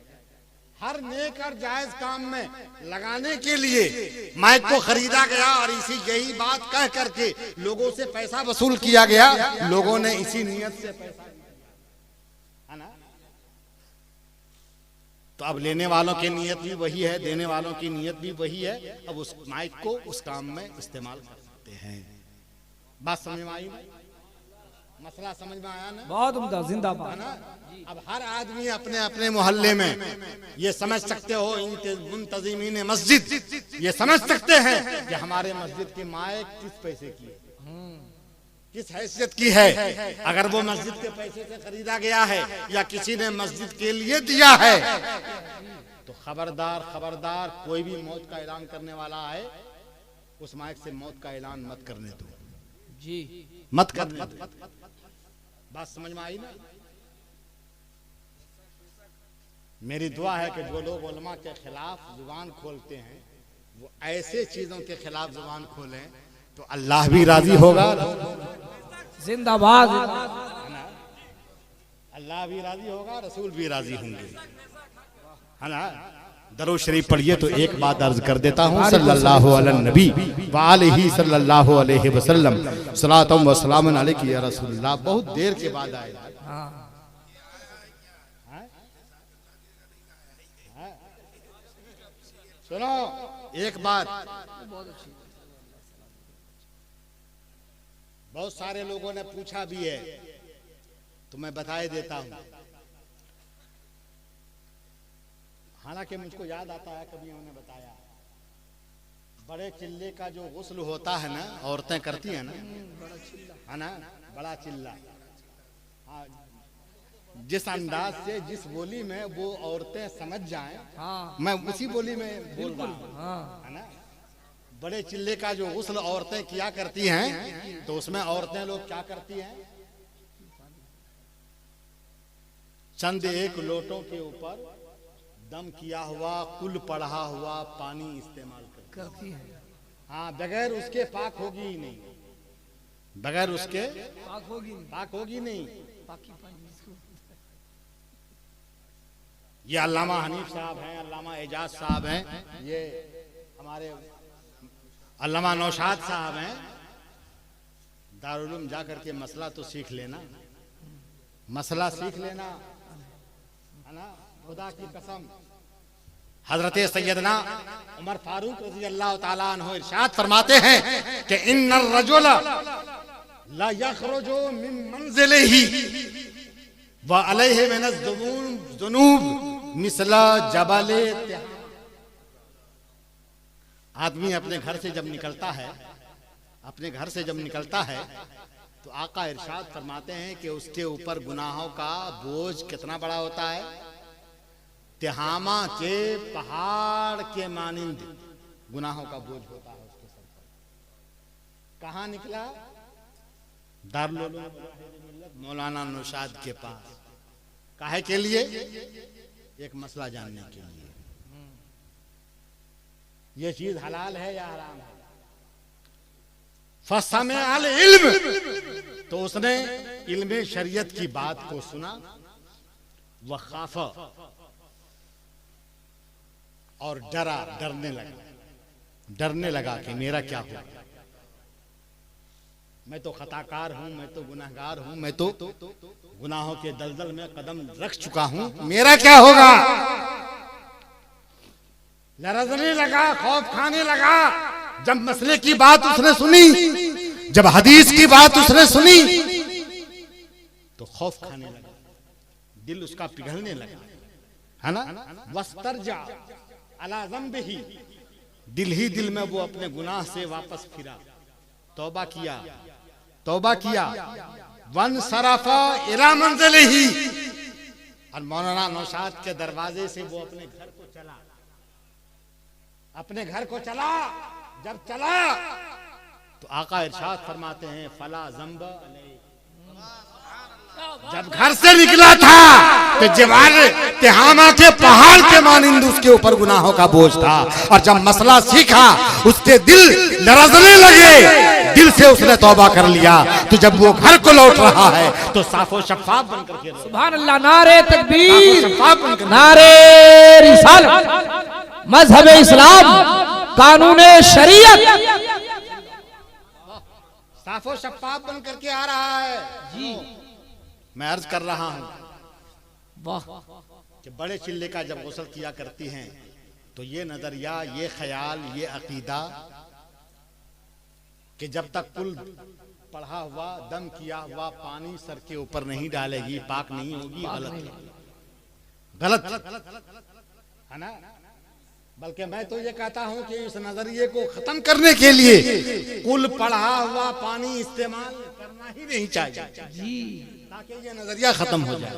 हर नेक और जायज काम में लगाने के लिए माइक को खरीदा गया और इसी यही बात कह करके लोगों से पैसा वसूल किया गया, लोगों ने इसी नियत से पैसा दिया, है ना? तो अब लेने वालों की नियत भी वही है, देने वालों की नियत भी वही है। अब उस माइक को उस काम में इस्तेमाल कर सकते हैं। बात समझ में आई? मसला समझ में आया ना? बहुत उम्दा, जिंदाबाद है ना? अब हर आदमी अपने अपने मोहल्ले में ये समझ सकते हो, मुंतजिमीन मस्जिद ये समझ सकते हैं कि हमारे मस्जिद की माइक किस पैसे की है, किस हैसियत की है। अगर वो मस्जिद के पैसे से खरीदा गया है या किसी ने मस्जिद के लिए दिया है, तो खबरदार खबरदार, कोई भी मौत का ऐलान करने वाला है, उस माइक से मौत का ऐलान मत करने दो जी, मत करने दो। बात समझ में आई ना? मेरी दुआ है कि जो लोग उलमा के खिलाफ जुबान खोलते हैं वो ऐसे चीजों के खिलाफ जुबान खोलें तो अल्लाह भी राजी होगा, जिंदाबाद, अल्लाह भी राजी होगा, रसूल भी राजी होंगे, है ना? दरूद शरीफ पढ़िए। तो एक बात अर्ज कर देता हूँ, सल्लल्लाहु अलैहि नबी व आलिही सल्लल्लाहु अलैहि वसल्लम सलातुम व सलामुन अलैका या रसूलल्लाह। बहुत देर के बाद आए। सुनो एक बात, बहुत सारे लोगों ने पूछा भी है तो मैं बताए देता हूं। हालांकि मुझको याद आता है, कभी उन्होंने बताया, बड़े चिल्ले का जो गुस्ल होता है ना, औरतें करती हैं ना, है ना, बड़ा चिल्ला, हाँ, जिस अंदाज से जिस बोली में वो औरतें समझ जाएं, हाँ, मैं उसी बोली में बोल रहा हूं, हाँ, है ना। बड़े चिल्ले का जो गुस्ल औरतें किया करती हैं, तो उसमें औरतें लोग क्या करती हैं, चंद एक लोटों के ऊपर दम किया हुआ कुल पढ़ा हुआ पानी इस्तेमाल करती है। हाँ, बगैर उसके पाक होगी ही नहीं, बगैर उसके पाक होगी नहीं। ये अल्लामा हनीफ साहब हैं, अल्लामा एजाज साहब हैं, ये हमारे अल्लामा नौशाद साहब हैं। दारुल उलूम जा करके मसला तो सीख लेना, मसला सीख लेना, है ना। खुदा की कसम, हजरत सैयदना उमर फारूक रज़ी अल्लाह ताला अन्हु इरशाद फरमाते हैं कि इन्नर रजुला ला यखरुजु मिन मंजिलिही व अलैहि मिनज़ ज़ुनूब मिसला जबले। आदमी अपने घर से जब निकलता है, अपने घर से जब निकलता है तो आका इरशाद फरमाते हैं कि उसके ऊपर गुनाहों का बोझ कितना बड़ा होता है, तिहामा के पहाड़ के मानिंद गुनाहों का बोझ होता है उसके सर पर। कहाँ निकला? दारुल उलूम मौलाना नौशाद के पास। काहे के लिए? एक मसला जानने के लिए, ये चीज हलाल है या हराम है। फसमे अल इल्म, तो उसने इल्मे शरीयत की बात को सुना, वह खाफा और डरा, डरने लगा कि मेरा क्या होगा, मैं तो खताकार हूं, मैं तो गुनाहगार हूं, मैं तो गुनाहों के दलदल में कदम रख चुका हूं, मेरा क्या होगा। लरजने लगा, खौफ खाने लगा। जब मसले की बात उसने सुनी, जब हदीस की बात उसने सुनी, तो खौफ खाने लगा, दिल उसका पिघलने लगा, है ना। वस्तरजा अला ज़ंबिही, दिल ही दिल में वो अपने गुनाह से वापस फिरा, तौबा किया। वन सराफा इला मंज़िलिही, और मौलाना नौशाद के दरवाजे से वो अपने घर को चला। जब चला तो आका इरशाद फरमाते हैं, फला ज़ंब अलैहि, जब घर से निकला था तो जवार तिहामा के पहाड़ के मानिंद उसके ऊपर गुनाहों का बोझ था, और जब मसला सीखा उसके दिल लरजने लगे, दिल से उसने तौबा कर लिया। तो जब वो घर को लौट रहा है तो साफो शफाफ बनकर के, सुभान अल्लाह, नारे तकबीर, नारे रिसालत, मजहब इस्लाम, कानून शरीयत, साफो शफाफ बन करके आ रहा है जी। मैं अर्ज कर रहा हूं, वाह, कि बड़े चिल्ले का जब गुस्ल किया करती हैं तो ये नजरिया, ये ख्याल, ये अकीदा कि जब तक कुल पढ़ा हुआ, दम किया हुआ पानी सर के ऊपर नहीं डालेगी, पाक नहीं होगी, गलत है ना। बल्कि मैं तो ये कहता हूं कि इस नजरिए को खत्म करने के लिए कुल पढ़ा हुआ पानी इस्तेमाल करना ही नहीं चाहिए जी, ताकि ये नजरिया खत्म हो जाए,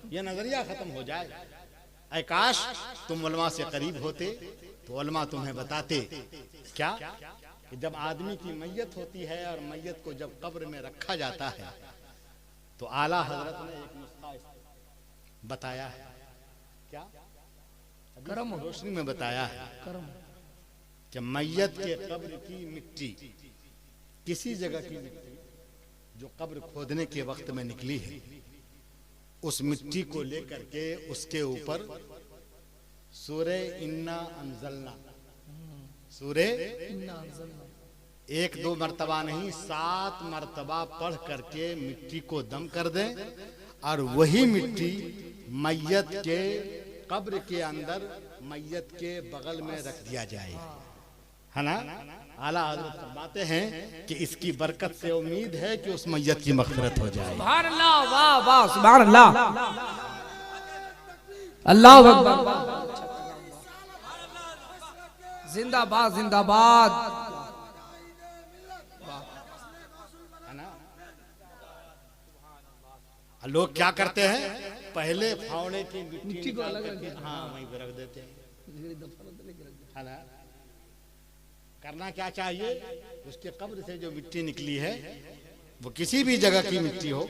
ये नजरिया खत्म हो जाए। ऐ काश तुम उलमा से करीब होते तो उलमा तुम्हें बताते क्या कि जब आदमी की मैयत होती है और मैयत को जब कब्र में रखा जाता है तो आला हजरत ने एक नुस्खा बताया है, क्या करम रोशनी में बताया है कि मैयत के कब्र की मिट्टी, किसी जगह की मिट्टी जो कब्र खोदने के वक्त में निकली है, उस मिट्टी को लेकर के उसके ऊपर सूरे इन्ना अंजलना, सूरे एक दो मर्तबा नहीं 7 मर्तबा पढ़ करके मिट्टी को दम कर दें, और वही मिट्टी मैयत के कब्र के अंदर मैयत के बगल में रख दिया जाए, है ना। आला हज़रत फरमाते हैं कि इसकी बरकत से उम्मीद है कि उस मैयत की मग़फ़िरत हो जाए। सुभान अल्लाह, वाह वाह, सुभान अल्लाह, अल्लाहु अकबर, जिंदाबाद जिंदाबाद, है ना। लोग क्या करते हैं, पहले फावड़े की मिट्टी को अलग करके हाँ वहीं पे रख देते हैं, है ना। करना क्या चाहिए, उसके कब्र से जो मिट्टी निकली है वो किसी भी जगह की मिट्टी हो,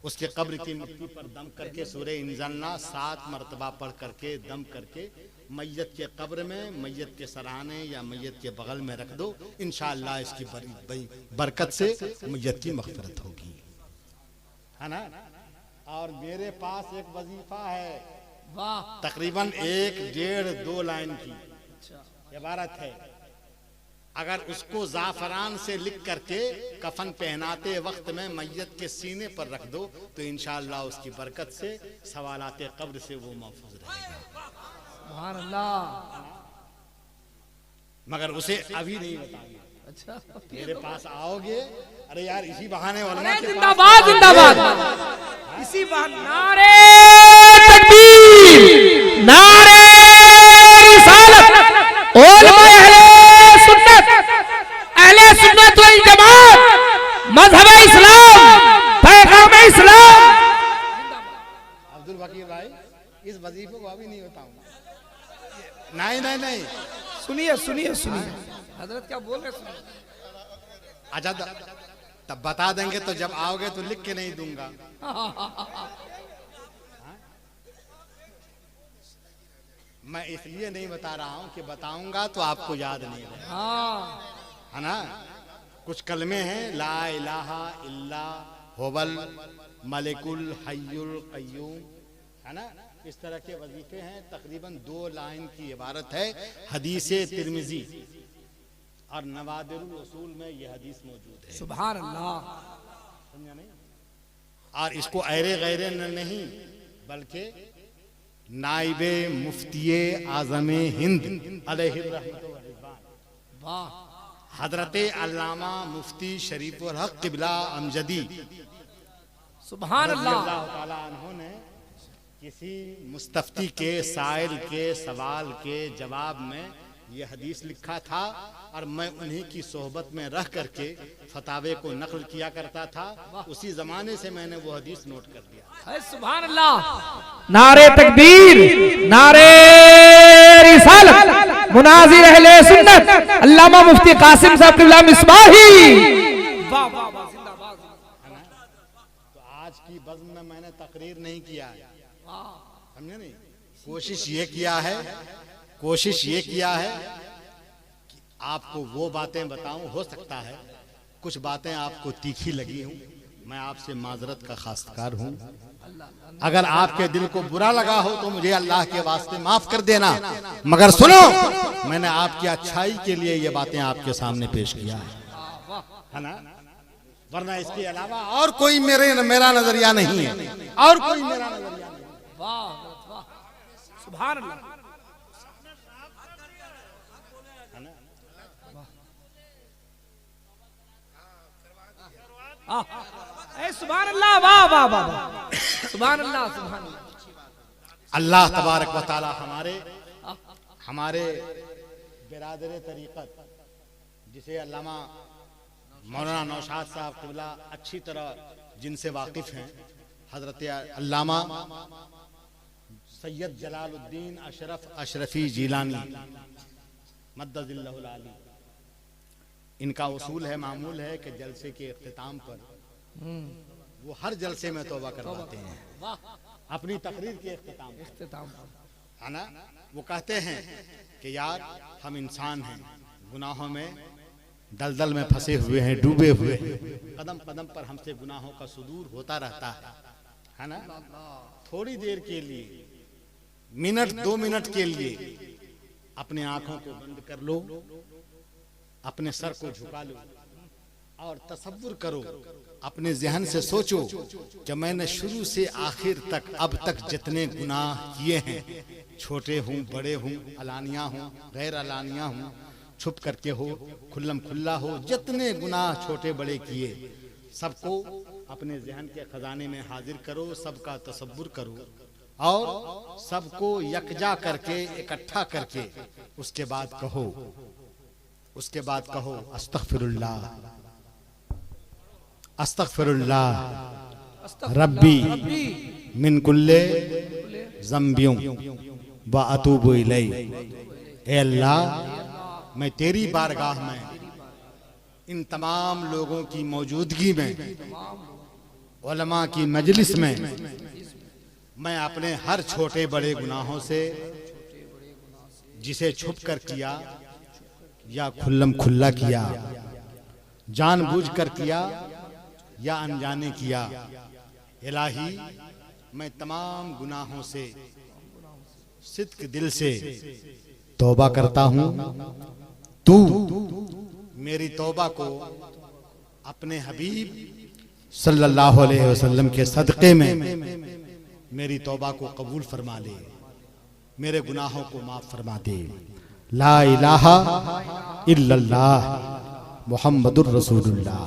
उसके कब्र की मिट्टी पर दम करके सूरे इंजलना 7 मर्तबा पढ़ करके दम करके मैयत के कब्र में, मैयत के सराहने या मैयत के बगल में रख दो। इंशाअल्लाह इसकी बरकत से मैयत की मग़फ़िरत होगी, है ना। और मेरे पास एक वजीफा है, वाह, तकरीबन 1, 1.5, 2 लाइन की इबारत है। अगर उसको जाफरान से लिख करके कफन पहनाते वक्त में मैयत के सीने पर रख दो तो इंशाअल्लाह उसकी बरकत से सवालाते कब्र से वो महफूज रहेगा। सुभान अल्लाह, मगर उसे अभी नहीं बताइए। अच्छा, मेरे पास आओगे, अरे यार इसी बहाने जिंदाबाद जिंदाबाद, इसी बहाने नारे तकबीर, नारे रिसालत, उलमा अहले सुन्नत वल जमात, मजहब इस्लाम, पैगाम इस्लाम। अब्दुल वकील भाई, इस वजीफे को अभी नहीं बताऊंगा। नहीं नहीं नहीं, सुनिए सुनिए सुनिए, हजरत क्या बोल रहे सुनिए। अच्छा तब बता देंगे, तो जब आओगे तो लिख के नहीं दूंगा। मैं इसलिए नहीं बता रहा हूं कि बताऊंगा तो आपको याद नहीं रहेगा, है ना। कुछ कलमे हैं, ला इलाहा इल्ला हुवल मलिकुल हय्युल क़य्यूम, है ना। इस तरह के वजीफे हैं। तकरीबन 2 लाइन की इबारत है। हदीस तिरमिजी और नवादिरुल उसूल में यह हदीस मौजूद है। सुभान अल्लाह। समझा नहीं। और इसको ऐरे गैरे नहीं बल्कि नाइबे मुफ्तिये आज़मे हिंद अलैहि रहमतु व रिज़वान वाह हजरत अल्लामा मुफ्ती शरीफुल हक क़िबला अमजदी सुभान अल्लाह ताला उन्होंने किसी मुस्तफ्ती के साइल के सवाल के जवाब में ये हदीस लिखा था और मैं उन्हीं की सोहबत में रह करके फतावे को नकल किया करता था। उसी जमाने से मैंने वो हदीस नोट कर दिया। है सुभान अल्लाह। नारे तकबीर, नारे रिसालत, मुनाजिर अहले सुन्नत अल्लामा मुफ्ती कासिम साहब क़िबला मिसबाही। वाह वाह वाह, जिंदाबाद। तो आज की बज़्म में मैंने तकरीर नहीं किया है, समझे नहीं। कोशिश ये किया है कि आपको वो बातें बताऊं। हो सकता है कुछ बातें आपको तीखी लगी हूं, मैं आपसे माजरत का खास्तकार हूं। अगर आपके दिल को बुरा लगा हो तो मुझे अल्लाह के वास्ते माफ कर देना, मगर सुनो, मैंने आपकी अच्छाई के लिए ये बातें आपके सामने पेश किया है ना। वरना इसके अलावा और कोई मेरा नजरिया नहीं है, और कोई मेरा नजरिया नहीं। वाह वाह, सुभान अल्लाह। सुभान अल्लाह, वाह वाह वाह, सुभान अल्लाह सुभान अल्लाह। अल्लाह तबारक व तआला हमारे बिरादर तरीक़त जिसे अल्लामा मौलाना नौशाद साहब क़िबला अच्छी तरह जिनसे वाकिफ हैं, हजरत अल्लामा सैयद जलालुद्दीन अशरफी जीलानी मद्दजिल्लहुल आली, इनका उसूल है, मामूल है कि जलसे के इख्तिताम पर वो हर जलसे में तौबा करवाते हैं, अपनी तकरीर के इख्तिताम है ना। वो कहते हैं कि यार हम इंसान हैं, गुनाहों में दलदल में फंसे हुए हैं, डूबे हुए हैं, कदम कदम पर हमसे गुनाहों का सुदूर होता रहता है ना। थोड़ी देर के लिए, मिनट 2 मिनट के लिए अपने आंखों को बंद कर लो, अपने सर को झुका लो और तसव्वुर करो, अपने जहन से सोचो कि मैंने शुरू से आखिर तक अब तक जितने गुनाह किए हैं, छोटे हूँ बड़े हूँ, अलानिया हूँ गैर अलानिया हूँ, छुप करके हो खुल्लम खुल्ला हो, जितने गुनाह छोटे बड़े किए सबको अपने जहन के खजाने में हाजिर करो, सबका तसव्वुर करो और सबको यकजा करके इकट्ठा करके उसके बाद कहो अस्तगफिरुल्लाह अस्तगफिरुल्लाह रब्बी मिन कुल्ले ज़ंबियों व अतूबु इलैह। ए अल्लाह, मैं तेरी बारगाह में इन तमाम लोगों की मौजूदगी में, उलमा की मजलिस में, मैं अपने हर छोटे बड़े गुनाहों से, जिसे छुप कर किया या खुल्लम खुल्ला किया, जानबूझकर किया या अनजाने किया, इलाही मैं तमाम गुनाहों से सिद्क दिल से तौबा करता हूँ। तू मेरी तौबा को अपने हबीब सल्लल्लाहु अलैहि वसल्लम के सदक़े में मेरी तौबा को कबूल फरमा ले, मेरे गुनाहों को माफ फरमा दे। ला इलाहा इल्लल्लाह मुहम्मदुर रसूलुल्लाह।